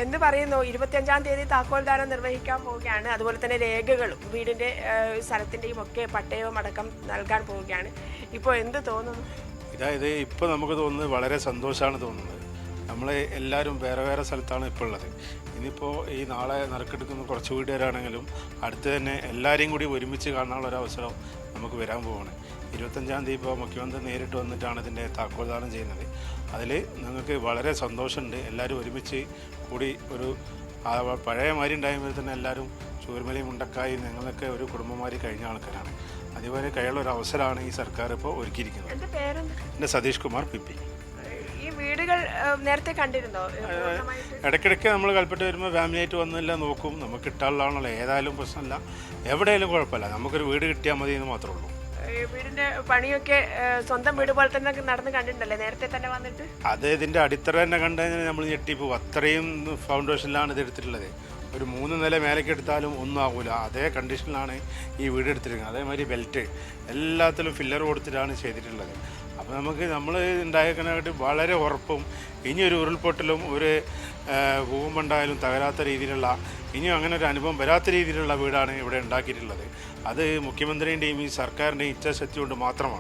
എന്ന് പറയുന്നു 25-ാം തീയതി താക്കോൽദാനം നിർവഹിക്കാൻ പോവുകയാണ്. അതുപോലെ തന്നെ രേഖകളും വീടിൻ്റെ സ്ഥലത്തിൻ്റെയും ഒക്കെ പട്ടയവും അടക്കം നൽകാൻ പോവുകയാണ്. ഇപ്പോൾ എന്ത് തോന്നുന്നു? ഇതായത് ഇപ്പോൾ നമുക്ക് തോന്നുന്നത് വളരെ സന്തോഷമാണ് തോന്നുന്നത്. നമ്മൾ എല്ലാവരും വേറെ വേറെ സ്ഥലത്താണ് ഇപ്പോൾ ഉള്ളത്. ഇനിയിപ്പോൾ ഈ നാളെ നറുക്കെടുക്കുന്ന കുറച്ച് വീട്ടുകാരാണെങ്കിലും അടുത്ത് തന്നെ എല്ലാവരെയും കൂടി ഒരുമിച്ച് കാണാനുള്ള ഒരു അവസരം നമുക്ക് വരാൻ പോവുകയാണ്. 25-ാം തീയതി ഇപ്പോൾ മുഖ്യമന്ത്രി നേരിട്ട് വന്നിട്ടാണ് ഇതിൻ്റെ താക്കോൽദാനം ചെയ്യുന്നത്. അതിൽ ഞങ്ങൾക്ക് വളരെ സന്തോഷമുണ്ട്. എല്ലാവരും ഒരുമിച്ച് കൂടി ഒരു പഴയ മാതിരി ഉണ്ടായപ്പോൾ തന്നെ എല്ലാവരും ചൂരമലയും മുണ്ടക്കായി ഞങ്ങളൊക്കെ ഒരു കുടുംബമാരി കഴിഞ്ഞ ആൾക്കാരാണ്. അതുപോലെ കഴിയുള്ള ഒരു അവസരമാണ് ഈ സർക്കാർ ഇപ്പോൾ ഒരുക്കിയിരിക്കുന്നത്. എൻ്റെ സതീഷ് കുമാർ പി. ഈ വീടുകൾ നേരത്തെ കണ്ടിരുന്നോ? ഇടയ്ക്കിടയ്ക്ക് നമ്മൾ കൽപ്പറ്റ വരുമ്പോൾ ഫാമിലിയായിട്ട് വന്നെല്ലാം നോക്കും. നമുക്ക് കിട്ടാനുള്ളതാണല്ലോ, ഏതായാലും പ്രശ്നമില്ല, എവിടെയായാലും കുഴപ്പമില്ല, നമുക്കൊരു വീട് കിട്ടിയാൽ മതി എന്ന് മാത്രമേ ഉള്ളൂ. വീടിന്റെ പണിയൊക്കെ സ്വന്തം വീട് പോലെ തന്നെ നടന്ന് കണ്ടിട്ടുണ്ടല്ലേ നേരത്തെ തന്നെ വന്നിട്ട്? അത് ഇതിൻ്റെ അടിത്തറ തന്നെ കണ്ടു കഴിഞ്ഞാൽ നമ്മൾ ഞെട്ടിപ്പോവും. അത്രയും ഫൗണ്ടേഷനിലാണ് ഇത് എടുത്തിട്ടുള്ളത്. ഒരു 3 നില മേലേക്ക് എടുത്താലും ഒന്നും ആകില്ല, അതേ കണ്ടീഷനിലാണ് ഈ വീട് എടുത്തിരിക്കുന്നത്. അതേമാതിരി ബെൽറ്റ് എല്ലാത്തിലും ഫില്ലർ കൊടുത്തിട്ടാണ് ചെയ്തിട്ടുള്ളത്. അപ്പോൾ നമുക്ക് നമ്മൾ ഉണ്ടായിരിക്കാനായിട്ട് വളരെ ഉറപ്പും ഇനിയൊരു ഉരുൾപൊട്ടലും ഒരു ഭൂകമ്പമുണ്ടായാലും തകരാത്ത രീതിയിലുള്ള, ഇനിയും അങ്ങനെ ഒരു അനുഭവം വരാത്ത രീതിയിലുള്ള വീടാണ് ഇവിടെ ഉണ്ടാക്കിയിട്ടുള്ളത്. അത് മുഖ്യമന്ത്രിൻ്റെയും ഈ സർക്കാരിൻ്റെയും ഇച്ഛാശക്തി കൊണ്ട് മാത്രമാണ്.